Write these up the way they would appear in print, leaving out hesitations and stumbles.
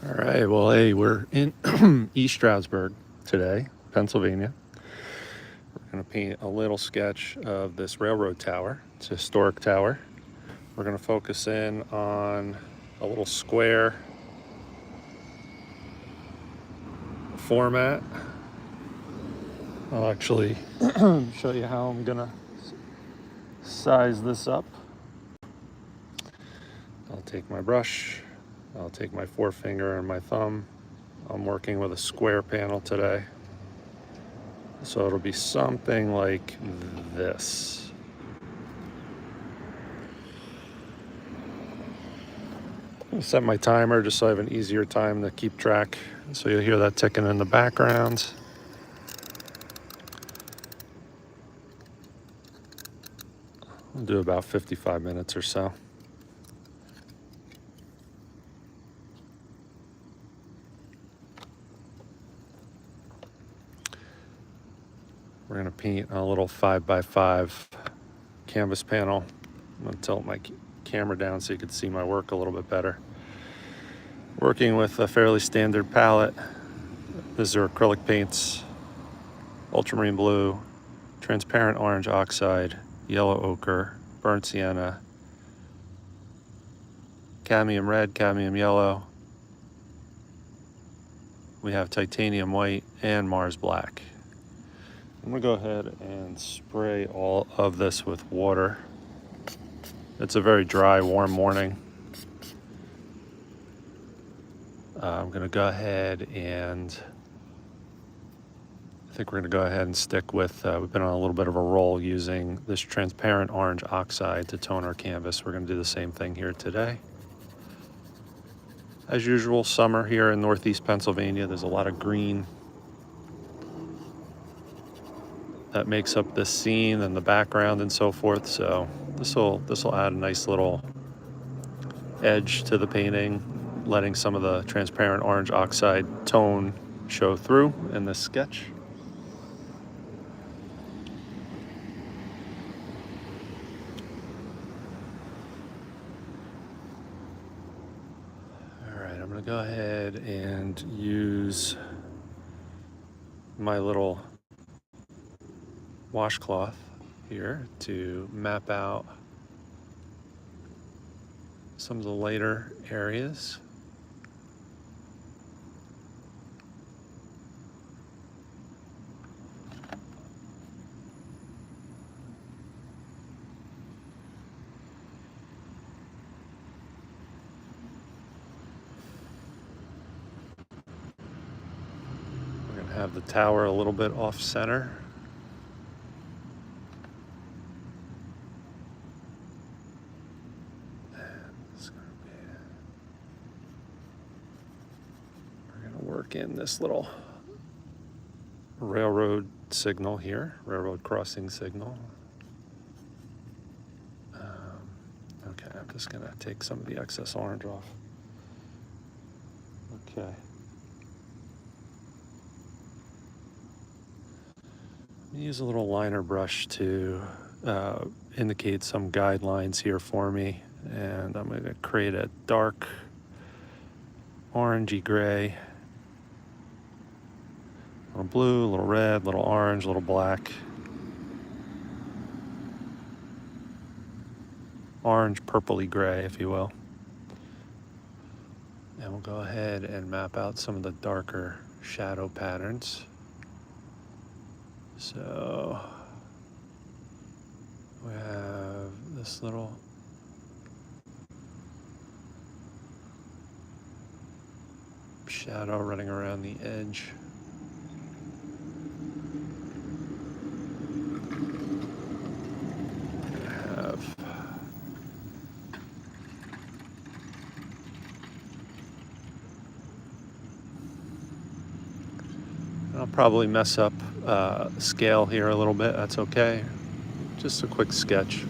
All right, well, hey, we're in East Stroudsburg today, Pennsylvania. We're going to paint a little sketch of this railroad tower. It's a historic tower. We're going to focus in on a little square format. I'll actually show you how I'm going to size this up. I'll take my brush, I'll take my forefinger and my thumb. I'm working with a square panel today. So it'll be something like this. I'll set my timer just so I have an easier time to keep track. So you'll hear that ticking in the background. We'll do about 55 minutes or so. We're gonna paint a little 5x5 canvas panel. I'm gonna tilt my camera down so you can see my work a little bit better. Working with a fairly standard palette. These are acrylic paints, ultramarine blue, transparent orange oxide, yellow ochre, burnt sienna, cadmium red, cadmium yellow. We have titanium white and Mars black. I'm gonna go ahead and spray all of this with water. It's a very dry, warm morning. I'm gonna go ahead and I think we're gonna go ahead and stick with, we've been on a little bit of a roll using this transparent orange oxide to tone our canvas. We're gonna do the same thing here today. As usual, summer here in Northeast Pennsylvania, there's a lot of green that makes up this scene and the background and so forth. So this will add a nice little edge to the painting, letting some of the transparent orange oxide tone show through in this sketch. All right, I'm gonna go ahead and use my little washcloth here to map out some of the lighter areas. We're gonna have the tower a little bit off center. Work in this little railroad signal here, railroad crossing signal. Okay, I'm just gonna take some of the excess orange off. Okay. Use a little liner brush to indicate some guidelines here for me, and I'm going to create a dark orangey gray. A little blue, a little red, a little orange, a little black. Orange, purpley gray, if you will. And we'll go ahead and map out some of the darker shadow patterns. So we have this little shadow running around the edge. I'll probably mess up scale here a little bit. That's okay. Just a quick sketch.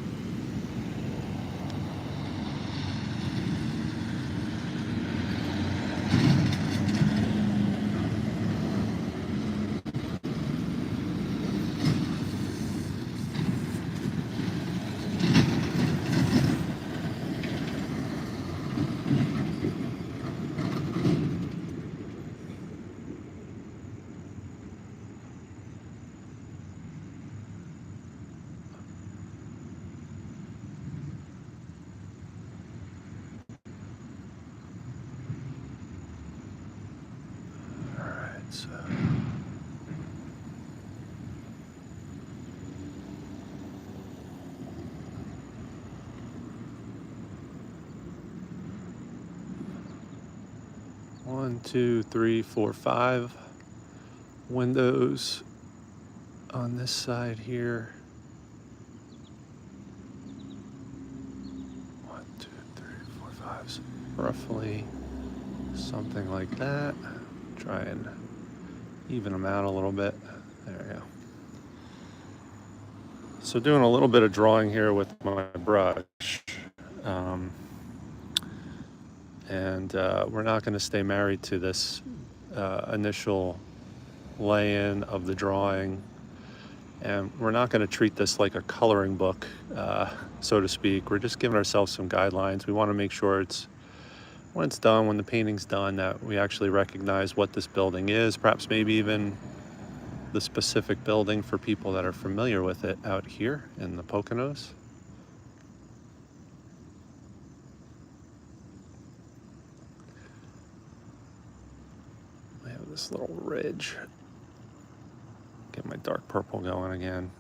So. One, two, three, four, 5 windows on this side here. 1, 2, 3, 4, 5, roughly something like that. Try and even them out a little bit. There we go. So doing a little bit of drawing here with my brush. And we're not going to stay married to this initial lay-in of the drawing. And we're not going to treat this like a coloring book, so to speak. We're just giving ourselves some guidelines. We want to make sure when it's done, when the painting's done, that we actually recognize what this building is, perhaps maybe even the specific building for people that are familiar with it out here in the Poconos. We have this little ridge. Get my dark purple going again.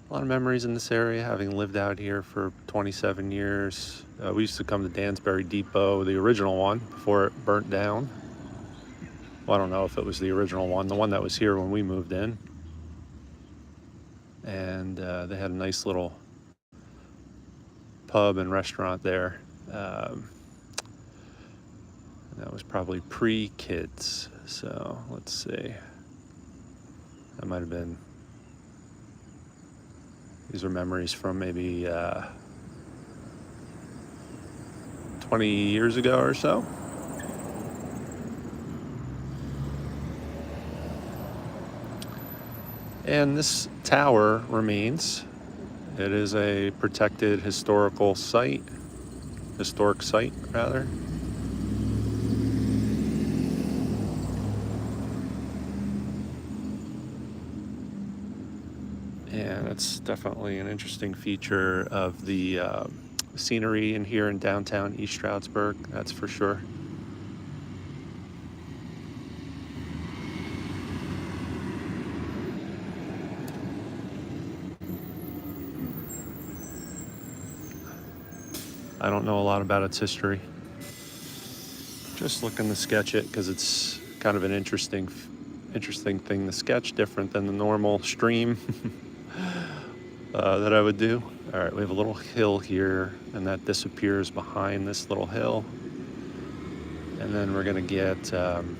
A lot of memories in this area, having lived out here for 27 years. We used to come to Dansbury Depot, the original one, before it burnt down. Well, I don't know if it was the original one, the one that was here when we moved in. And they had a nice little pub and restaurant there. That was probably pre-kids. So let's see. That might have been, these are memories from maybe 20 years ago or so. And this tower remains. It is a protected historic site rather. And it's definitely an interesting feature of the scenery in here in downtown East Stroudsburg, that's for sure. I don't know a lot about its history. Just looking to sketch it because it's kind of an interesting thing to sketch, different than the normal stream that I would do. All right, we have a little hill here, and that disappears behind this little hill. And then we're gonna get some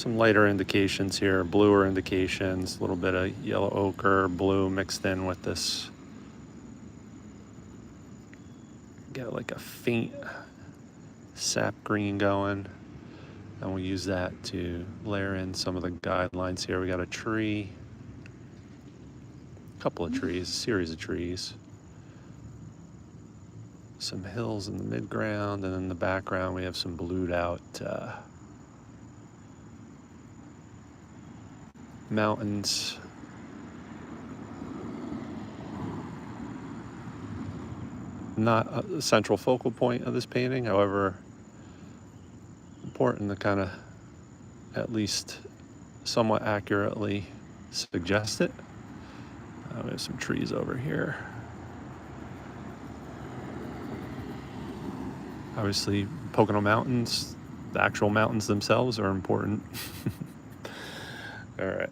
lighter indications here, bluer indications, a little bit of yellow ochre, blue mixed in with this. Get like a faint sap green going. And we'll use that to layer in some of the guidelines here. We got a tree, a couple of trees, a series of trees. Some hills in the midground, and in the background we have some blued out mountains. Not a central focal point of this painting, however, important to kind of at least somewhat accurately suggest it. We have some trees over here. Obviously, Pocono Mountains, the actual mountains themselves are important. All right.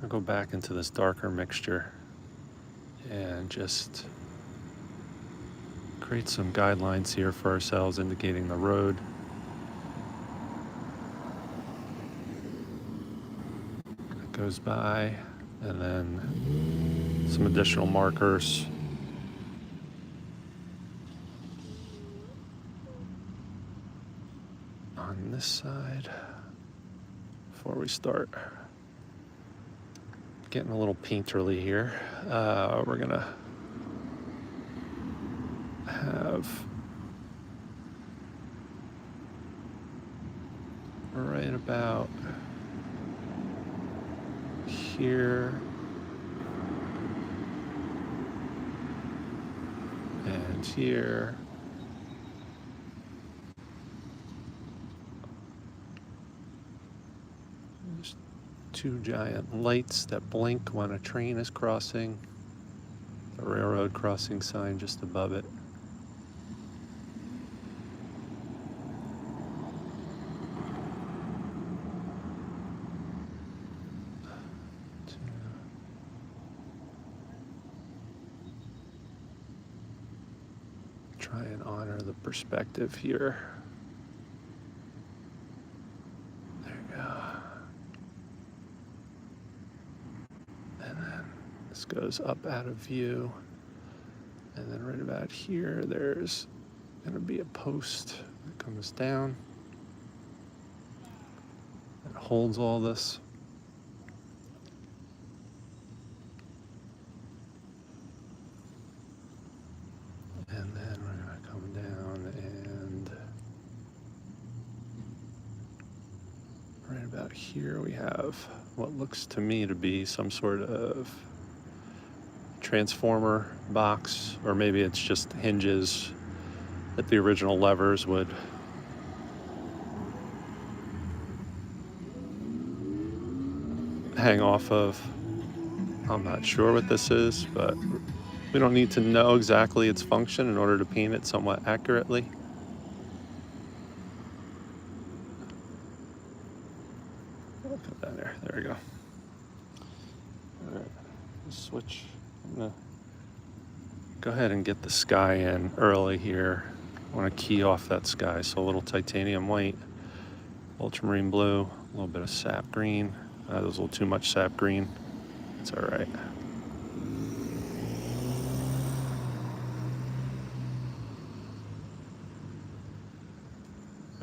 I'll go back into this darker mixture and just create some guidelines here for ourselves, indicating the road. It goes by, and then some additional markers. On this side, before we start getting a little painterly here, we're gonna have right about here and lines here. There's two giant lights that blink when a train is crossing. The railroad crossing sign just above it. Try and honor the perspective here. There you go. And then this goes up out of view. And then right about here, there's going to be a post that comes down and holds all this. And then we're going to come down and right about here we have what looks to me to be some sort of transformer box, or maybe it's just hinges that the original levers would hang off of. I'm not sure what this is, but we don't need to know exactly its function in order to paint it somewhat accurately. Look at that there. There we go. All right, switch. I'm gonna go ahead and get the sky in early here. I want to key off that sky. So a little titanium white, ultramarine blue, a little bit of sap green. That was a little too much sap green. It's all right.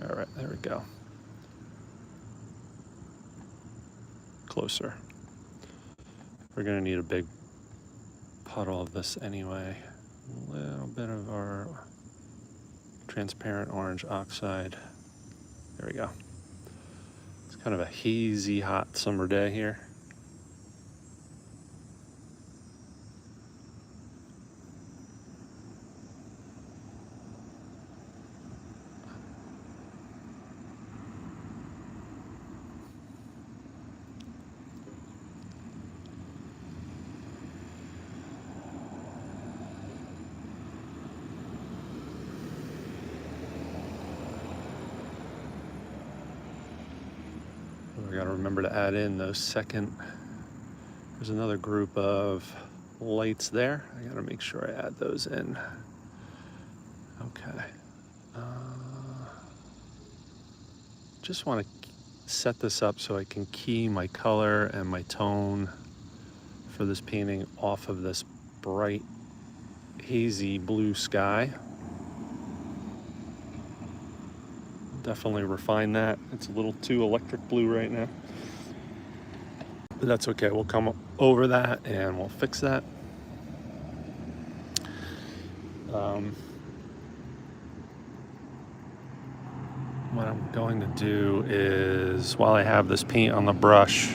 All right, there we go. Closer. We're gonna need a big puddle of this anyway. A little bit of our transparent orange oxide. There we go. It's kind of a hazy, hot summer day here. We got to remember to add in those second. There's another group of lights there. I got to make sure I add those in. Okay. Just want to set this up so I can key my color and my tone for this painting off of this bright, hazy blue sky. Definitely refine that. It's a little too electric blue right now, but that's okay. We'll come over that and we'll fix that. What I'm going to do is, while I have this paint on the brush,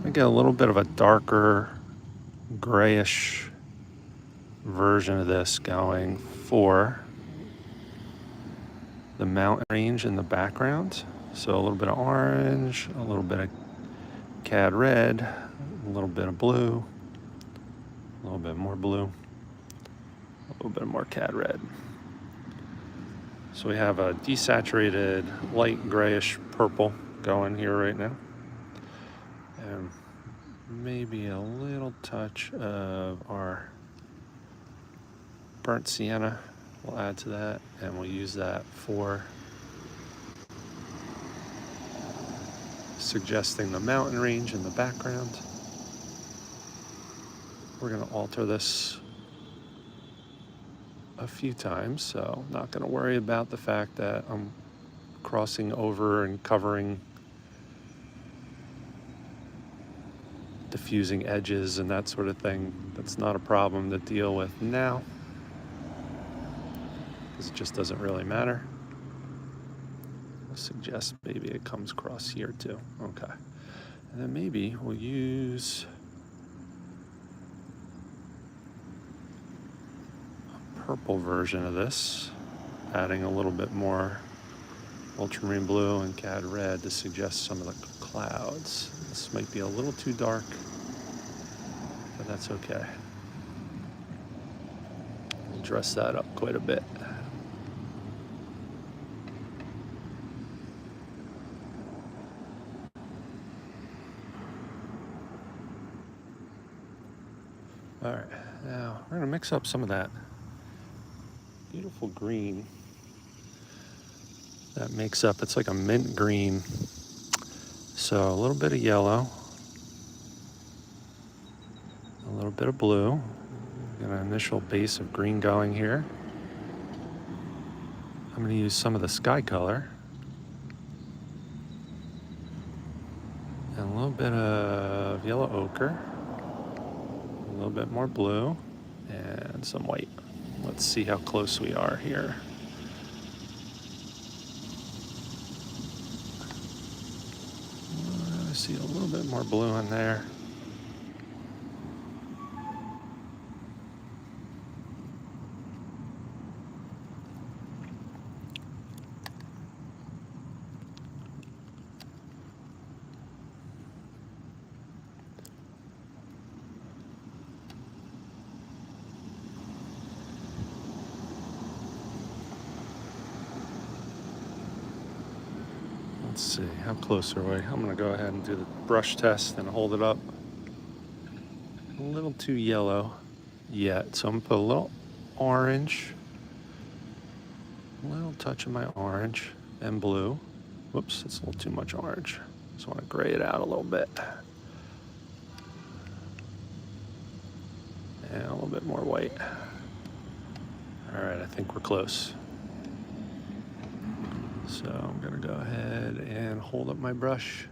I get a little bit of a darker grayish version of this going for the mountain range in the background. So a little bit of orange, a little bit of cad red, a little bit of blue, a little bit more blue, a little bit more cad red. So we have a desaturated light grayish purple going here right now. And maybe a little touch of our burnt sienna. We'll add to that, and we'll use that for suggesting the mountain range in the background. We're going to alter this a few times, so I'm not going to worry about the fact that I'm crossing over and covering diffusing edges and that sort of thing. That's not a problem to deal with now, because it just doesn't really matter. I'll suggest maybe it comes across here too. Okay. And then maybe we'll use a purple version of this, adding a little bit more ultramarine blue and cad red to suggest some of the clouds. This might be a little too dark, but that's okay. We'll dress that up quite a bit. All right, now we're gonna mix up some of that beautiful green that makes up, it's like a mint green. So a little bit of yellow, a little bit of blue. Got an initial base of green going here. I'm gonna use some of the sky color and a little bit of yellow ochre, a little bit more blue, and some white. Let's see how close we are here. I see a little bit more blue in there. Let's see, how close are we? I'm gonna go ahead and do the brush test and hold it up. A little too yellow yet, so I'm gonna put a little orange, a little touch of my orange and blue. Whoops, it's a little too much orange. Just wanna gray it out a little bit. And a little bit more white. All right, I think we're close. So I'm gonna go ahead and hold up my brush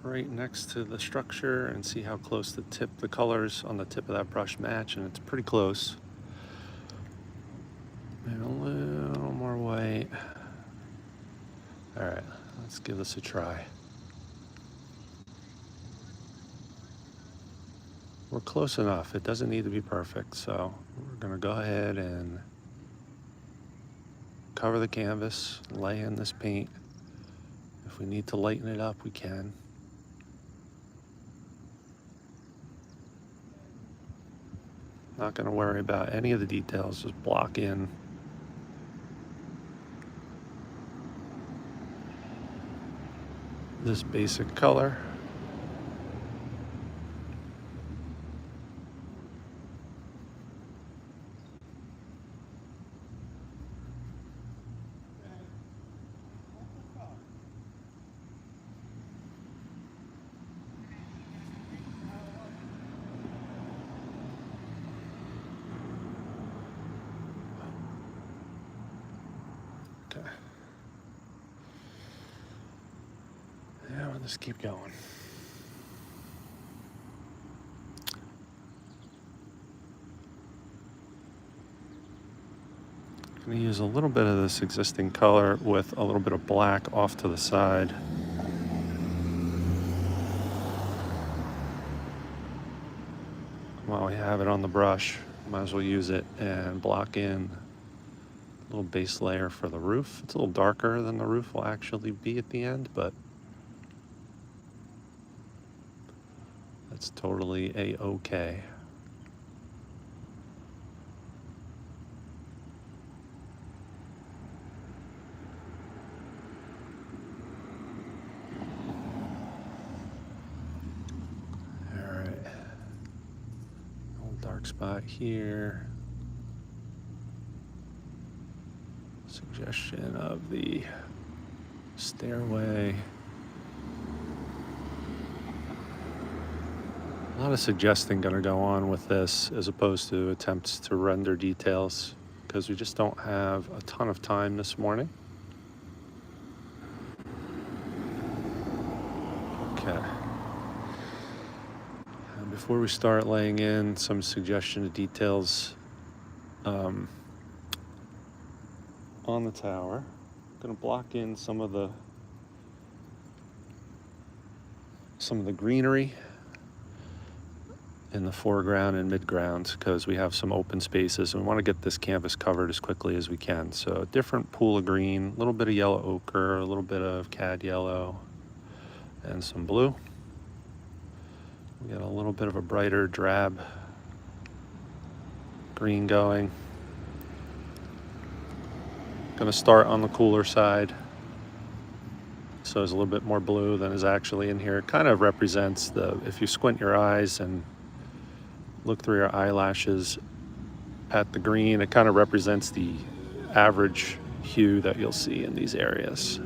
right next to the structure and see how close the colors on the tip of that brush match, and it's pretty close. And a little more white. All right, let's give this a try. We're close enough. It doesn't need to be perfect, so we're gonna go ahead and cover the canvas, lay in this paint. If we need to lighten it up, we can. Not gonna worry about any of the details, just block in. This basic color. Okay. Yeah, we'll just keep going. I'm gonna use a little bit of this existing color with a little bit of black off to the side. While we have it on the brush, might as well use it and block in a little base layer for the roof. It's a little darker than the roof will actually be at the end, but that's totally a-okay. Dark spot here. Suggestion of the stairway. A lot of suggesting going to go on with this as opposed to attempts to render details because we just don't have a ton of time this morning. Okay. Before we start laying in some suggestion of details on the tower, I'm going to block in some of the greenery in the foreground and midground because we have some open spaces and we want to get this canvas covered as quickly as we can. So a different pool of green, a little bit of yellow ochre, a little bit of cad yellow, and some blue. We got a little bit of a brighter drab green going. Gonna start on the cooler side. So there's a little bit more blue than is actually in here. It kind of represents if you squint your eyes and look through your eyelashes at the green, it kind of represents the average hue that you'll see in these areas.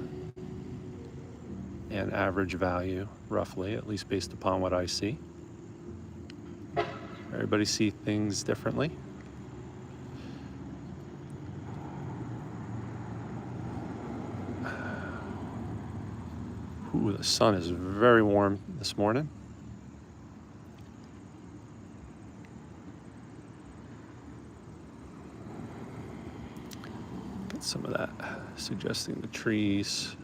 And average value, roughly, at least based upon what I see. Everybody see things differently. Ooh, the sun is very warm this morning. Get some of that, suggesting the trees.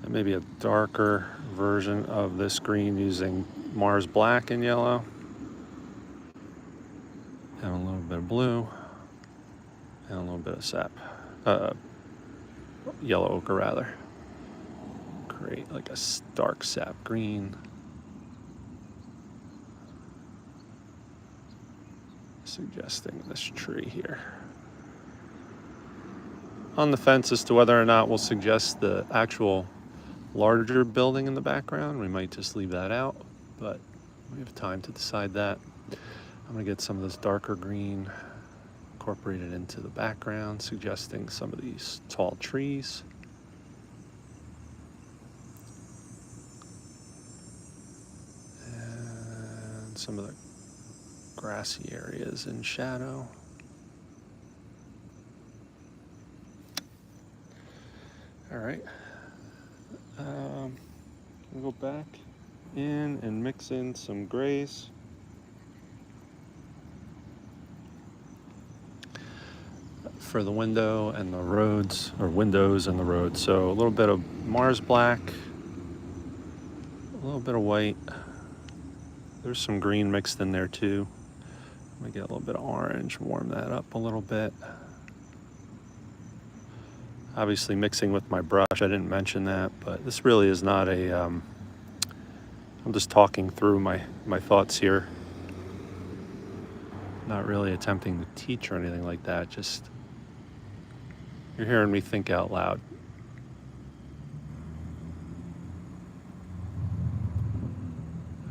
And maybe a darker version of this green using Mars black and yellow. And a little bit of blue. And a little bit of sap. Yellow ochre rather. Create like a dark sap green. Suggesting this tree here. On the fence as to whether or not we'll suggest the actual larger building in the background. We might just leave that out, but we have time to decide that. I'm gonna get some of this darker green incorporated into the background, suggesting some of these tall trees. And some of the grassy areas in shadow. All right. We'll go back in and mix in some grays. For the window and the roads, or windows and the roads. So a little bit of Mars black, a little bit of white. There's some green mixed in there too. I'm gonna get a little bit of orange, warm that up a little bit. Obviously mixing with my brush, I didn't mention that, but this really is not a, I'm just talking through my thoughts here. Not really attempting to teach or anything like that, just you're hearing me think out loud.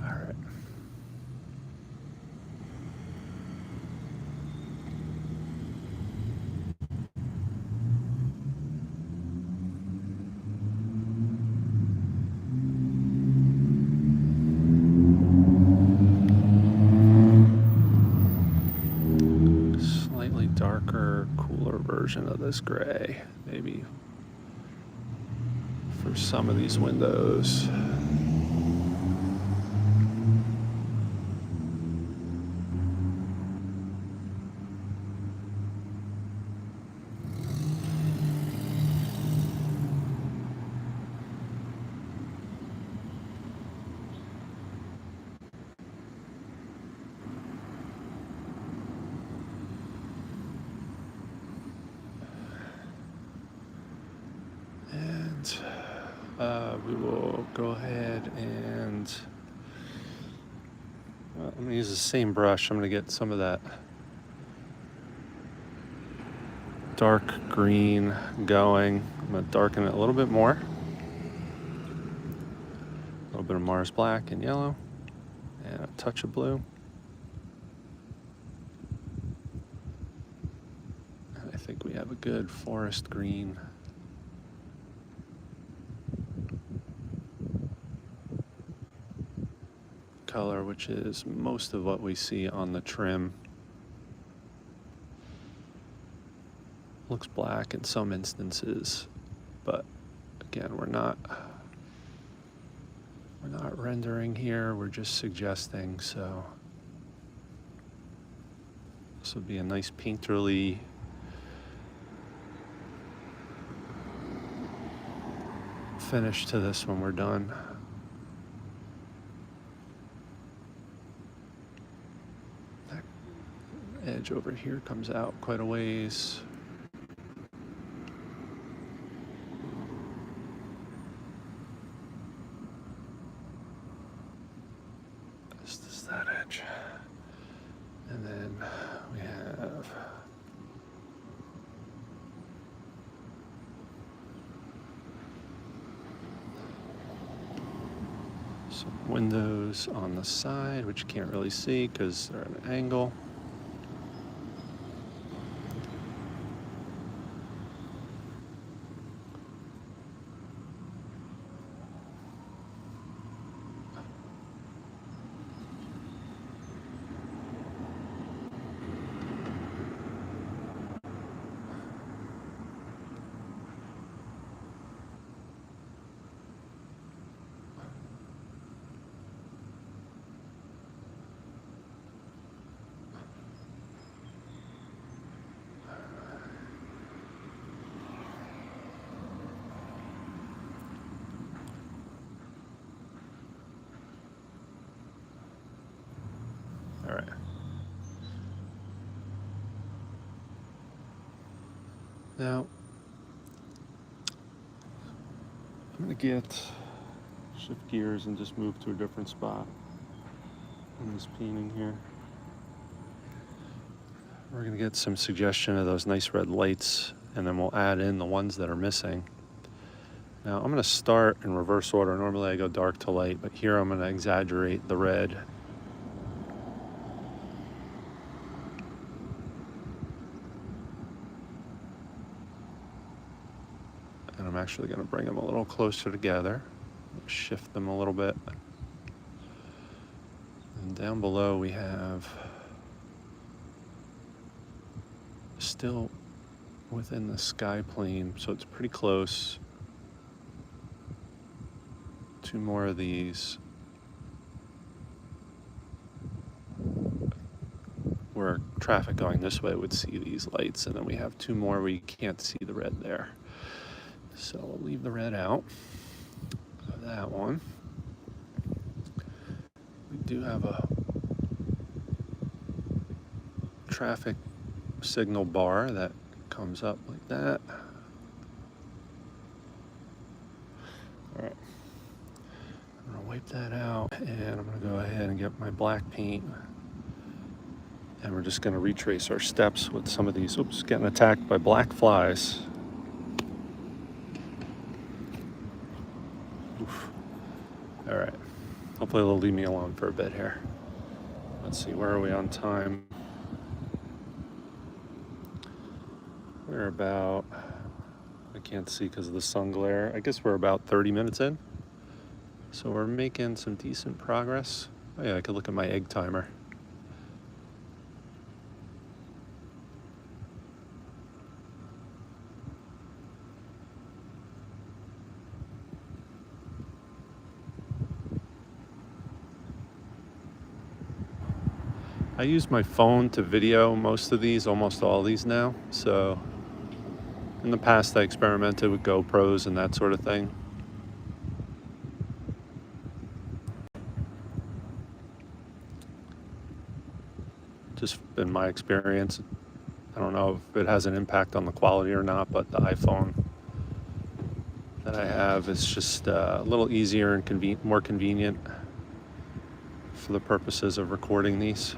All right. Slightly darker, cooler version of this gray, maybe for some of these windows. We will go ahead and I'm going to use the same brush. I'm going to get some of that dark green going. I'm going to darken it a little bit more. A little bit of Mars black and yellow and a touch of blue. And I think we have a good forest green. Color, which is most of what we see on the trim. Looks black in some instances, but again, we're not rendering here, we're just suggesting. So this would be a nice painterly finish to this when we're done. edge over here comes out quite a ways. This is that edge. And then we have some windows on the side, which you can't really see because they're at an angle. All right. Now, I'm gonna shift gears and just move to a different spot in this painting here. We're gonna get some suggestion of those nice red lights, and then we'll add in the ones that are missing. Now, I'm gonna start in reverse order. Normally I go dark to light, but here I'm gonna exaggerate the red. And I'm actually gonna bring them a little closer together, shift them a little bit. And down below we have, still within the sky plane, so it's pretty close. Two more of these where traffic going this way would see these lights, and then we have two more where you can't see the red there. So we'll leave the red out of that one. We do have a traffic signal bar that comes up like that. All right, I'm gonna wipe that out, and I'm gonna go ahead and get my black paint, and we're just gonna retrace our steps with some of these. Oops, getting attacked by black flies. Oof. All right, hopefully they'll leave me alone for a bit here. Let's see, where are we on time? We're about, I can't see because of the sun glare. I guess we're about 30 minutes in. So we're making some decent progress. Oh yeah, I could look at my egg timer. I use my phone to video most of these, almost all these now. So in the past I experimented with GoPros and that sort of thing. Just been my experience. I don't know if it has an impact on the quality or not, but the iPhone that I have is just a little easier and more convenient for the purposes of recording these.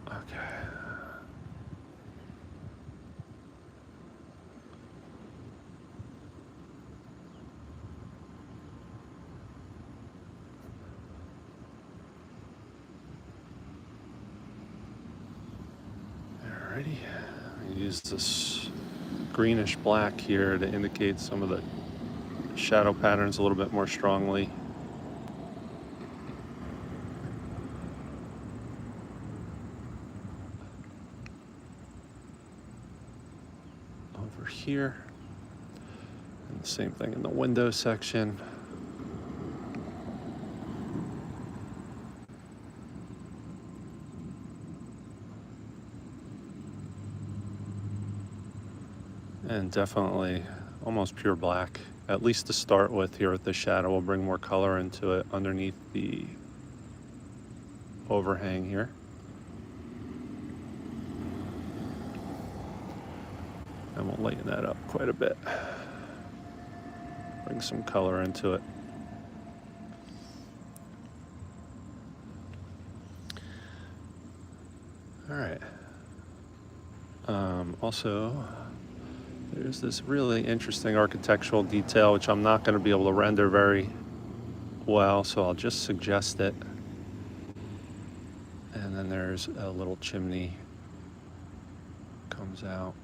Okay. Alrighty. I use this greenish black here to indicate some of the shadow patterns a little bit more strongly. Over here, and the same thing in the window section. and definitely almost pure black, at least to start with. Here with the shadow, we'll bring more color into it underneath the overhang here. And we'll lighten that up quite a bit. Bring some color into it. All right. Also, there's this really interesting architectural detail, which I'm not going to be able to render very well, so I'll just suggest it. And then there's a little chimney comes out.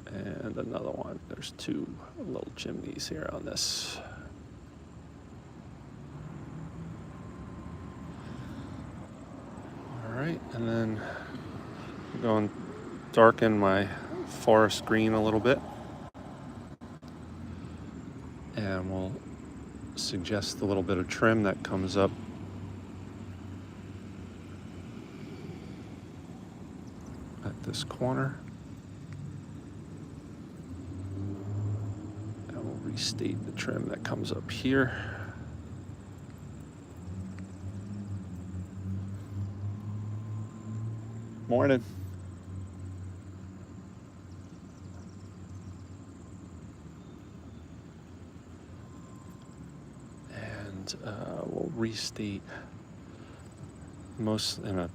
And another one. There's two little chimneys here on this. All right, and then I'm going to darken my forest green a little bit. And we'll suggest a little bit of trim that comes up at this corner. And we'll restate the trim that comes up here. Morning. And we'll restate most in a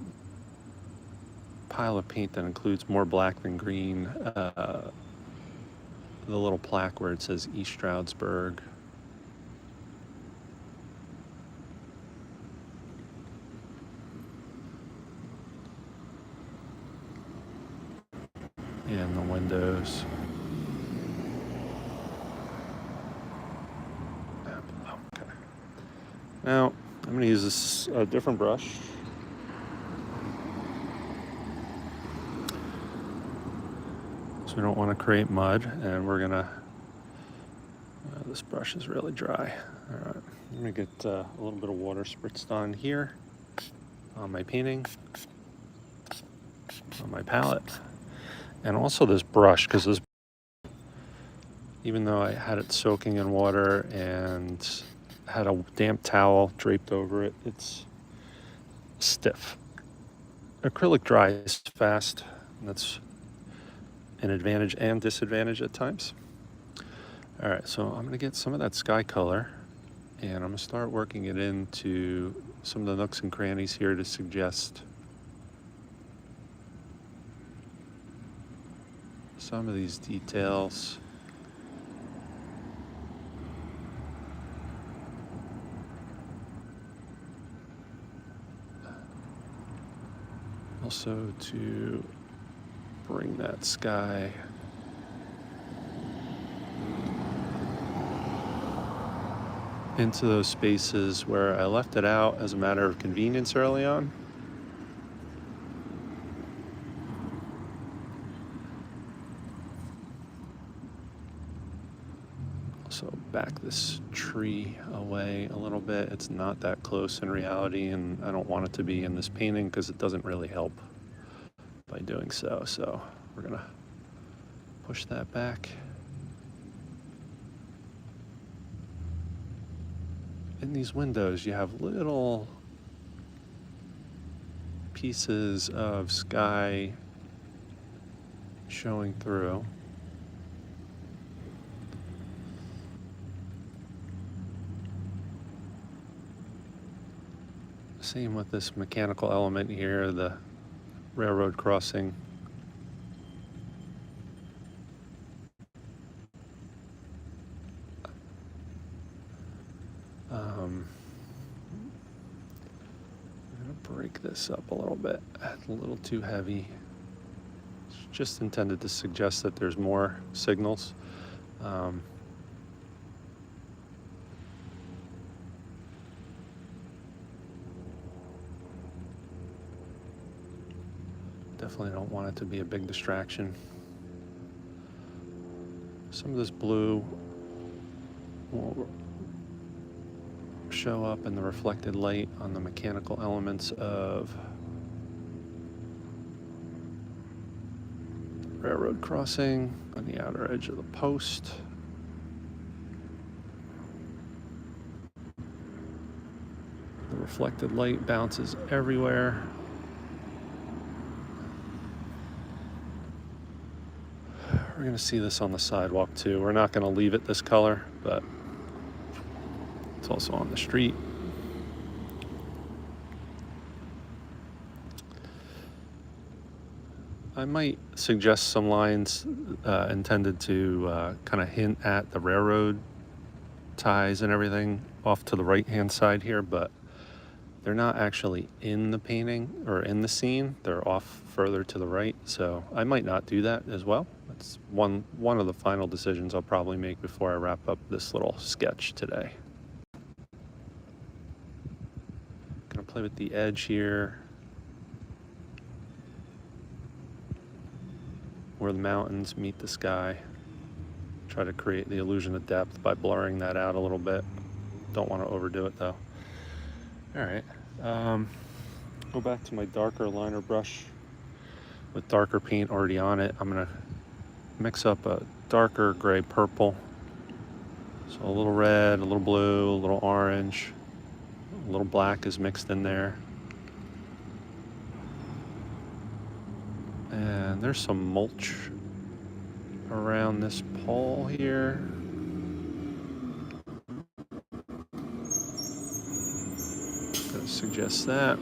pile of paint that includes more black than green. The little plaque where it says East Stroudsburg. And the windows. Okay. Now, I'm going to use this different brush. So we don't want to create mud, and we're going to, this brush is really dry. All right, I'm going to get a little bit of water spritzed on here, on my painting, on my palette. And also this brush, because this, even though I had it soaking in water and had a damp towel draped over it, it's stiff. Acrylic dries fast, and that's an advantage and disadvantage at times. All right, so I'm gonna get some of that sky color, and I'm gonna start working it into some of the nooks and crannies here to suggest some of these details. Also to bring that sky into those spaces where I left it out as a matter of convenience early on. So back this tree away a little bit. It's not that close in reality, and I don't want it to be in this painting because it doesn't really help by doing so. So we're gonna push that back. In these windows, you have little pieces of sky showing through. Same with this mechanical element here, the railroad crossing. I'm going to break this up a little bit. It's a little too heavy. It's just intended to suggest that there's more signals. Definitely don't want it to be a big distraction. Some of this blue will show up in the reflected light on the mechanical elements of the railroad crossing on the outer edge of the post. The reflected light bounces everywhere. We're going to see this on the sidewalk too. We're not going to leave it this color, but it's also on the street. I might suggest some lines intended to kind of hint at the railroad ties and everything off to the right-hand side here, but they're not actually in the painting or in the scene. They're off further to the right, so I might not do that as well. That's one of the final decisions I'll probably make before I wrap up this little sketch today. Gonna play with the edge here, where the mountains meet the sky. Try to create the illusion of depth by blurring that out a little bit. Don't want to overdo it though. All right, go back to my darker liner brush with darker paint already on it. I'm gonna mix up a darker gray purple. So a little red, a little blue, a little orange, a little black is mixed in there. And there's some mulch around this pole here. Gonna suggest that.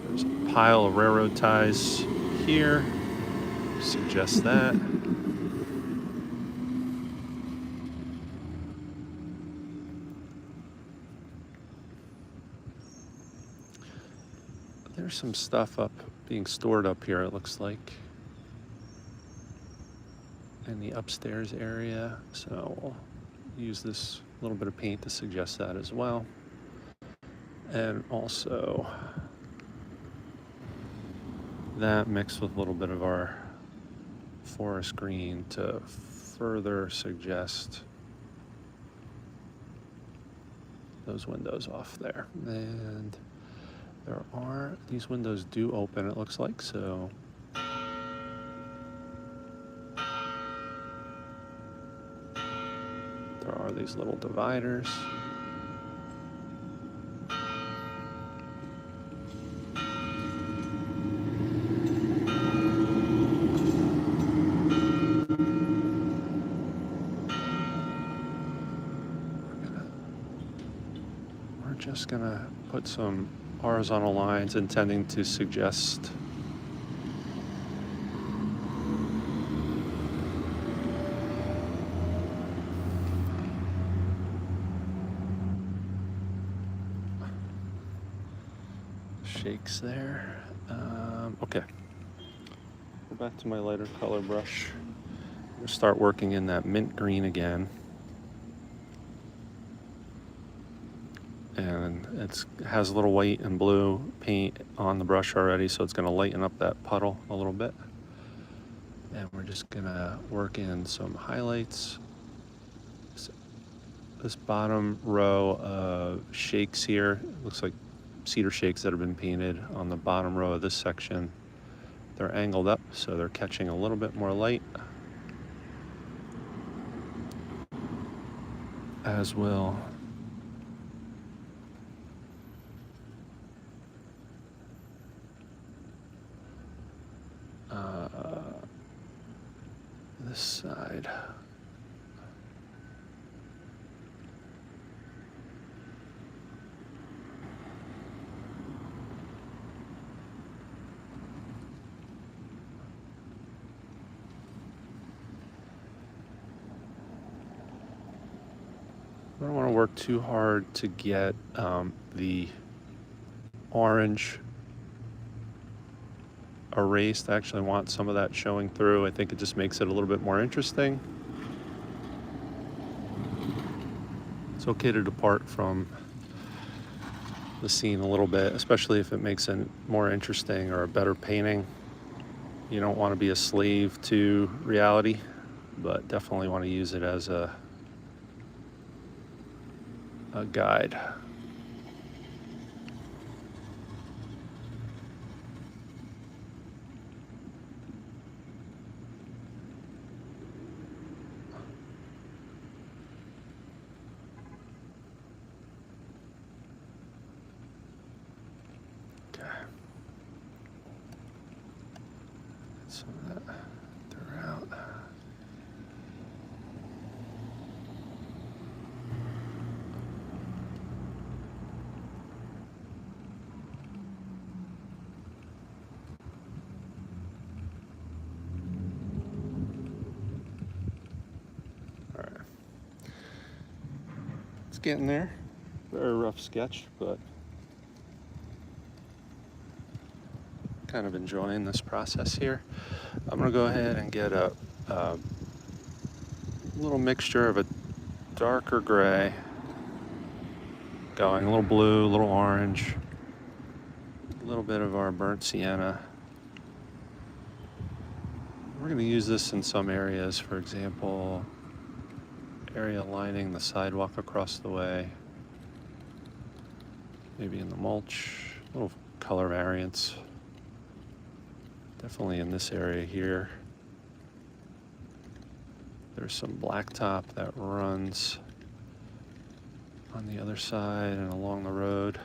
There's a pile of railroad ties here. Suggest that. There's some stuff being stored up here, it looks like, in the upstairs area. So we'll use this little bit of paint to suggest that as well. And also that mixed with a little bit of our forest green to further suggest those windows off there. And these windows do open, it looks like, so there are these little dividers. We're just gonna put some horizontal lines intending to suggest shakes there. Okay, go back to my lighter color brush. I'm gonna start working in that mint green again. And it has a little white and blue paint on the brush already, so it's going to lighten up that puddle a little bit. And we're just going to work in some highlights. This bottom row of shakes here, looks like cedar shakes that have been painted on the bottom row of this section. They're angled up, so they're catching a little bit more light, as will this side. I don't want to work too hard to get the orange erased. I actually want some of that showing through. I think it just makes it a little bit more interesting. It's okay to depart from the scene a little bit, especially if it makes it more interesting or a better painting. You don't want to be a slave to reality, but definitely want to use it as a guide. some of that throughout. All right. It's getting there. Very rough sketch, but kind of enjoying this process here. I'm gonna go ahead and get a little mixture of a darker gray going, a little blue, a little orange, a little bit of our burnt sienna. We're going to use this in some areas, for example, area lining the sidewalk across the way, maybe in the mulch, little color variance. Definitely in this area here. There's some blacktop that runs on the other side and along the road.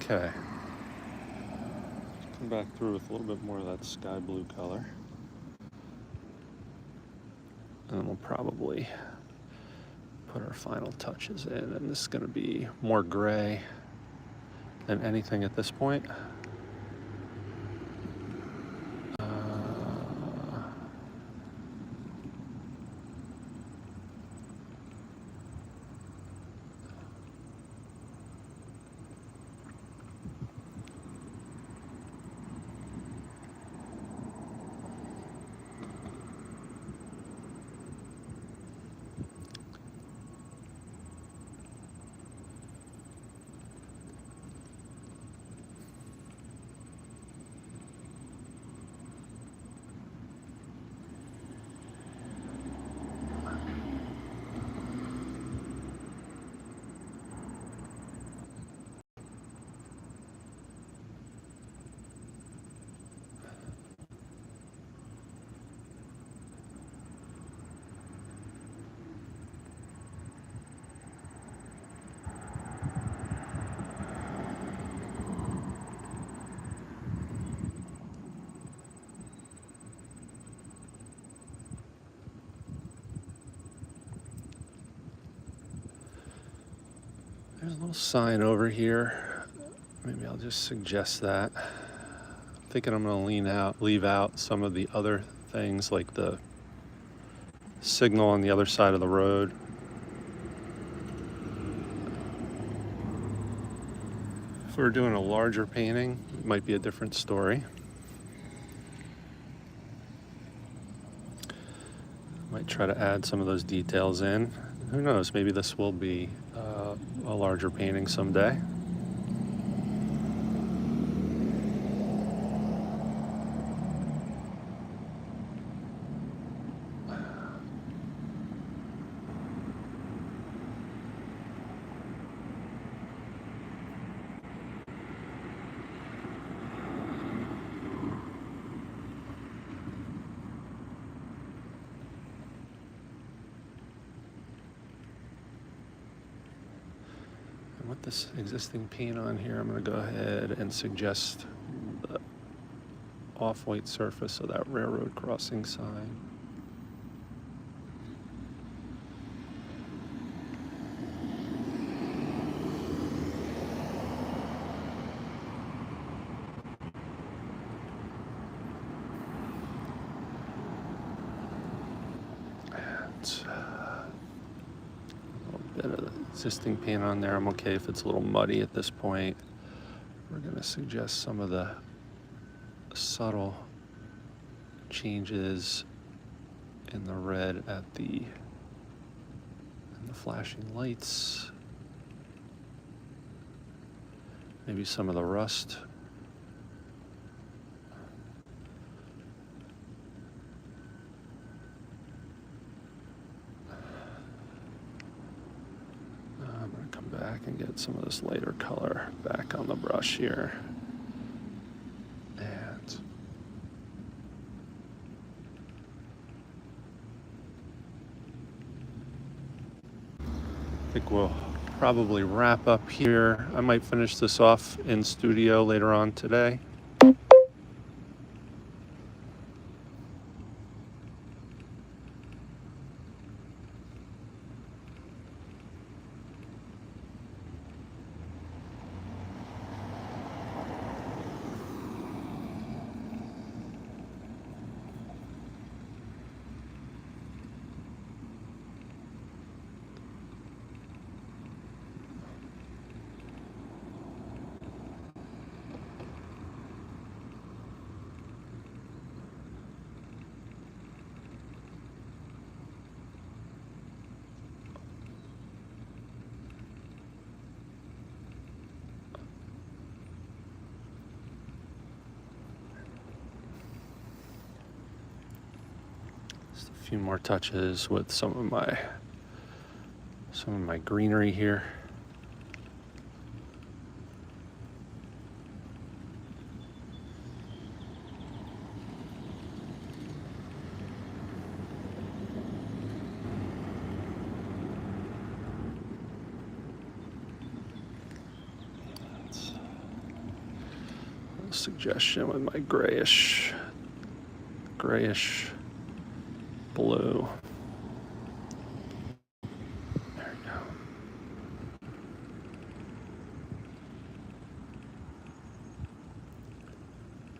Okay. Come back through with a little bit more of that sky blue color. And then we'll probably put our final touches in, and this is going to be more gray than anything at this point. There's a little sign over here. Maybe I'll just suggest that. I'm thinking I'm going to leave out some of the other things like the signal on the other side of the road. If we were doing a larger painting, it might be a different story. Might try to add some of those details in. Who knows, maybe this will be a larger painting someday. With this existing paint on here, I'm going to go ahead and suggest the off-white surface of that railroad crossing sign. Existing paint on there. I'm okay if it's a little muddy at this point. We're going to suggest some of the subtle changes in the red at the flashing lights. Maybe some of the rust. back and get some of this lighter color back on the brush here. And I think we'll probably wrap up here. I might finish this off in studio later on today. Just a few more touches with some of my greenery here. Suggestion with my grayish blue. There we go.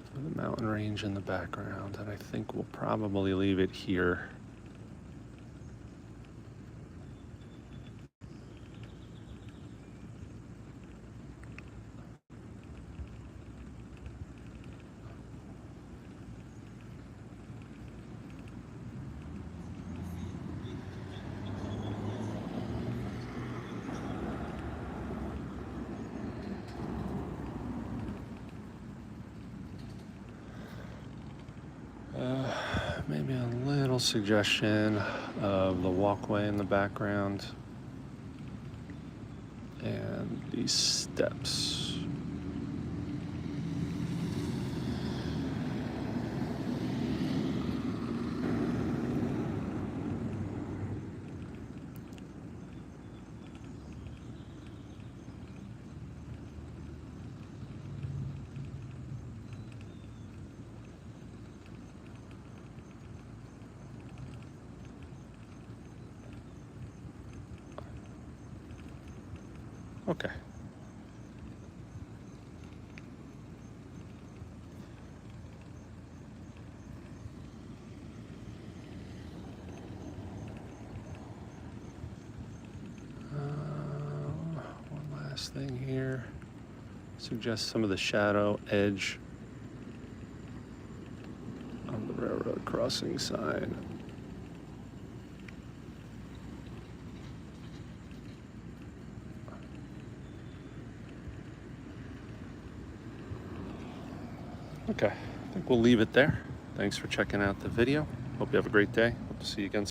So the mountain range in the background, and I think we'll probably leave it here. Maybe a little suggestion of the walkway in the background and these steps. Okay. One last thing here. Suggest some of the shadow edge on the railroad crossing sign. Okay, I think we'll leave it there. Thanks for checking out the video. Hope you have a great day. Hope to see you again soon.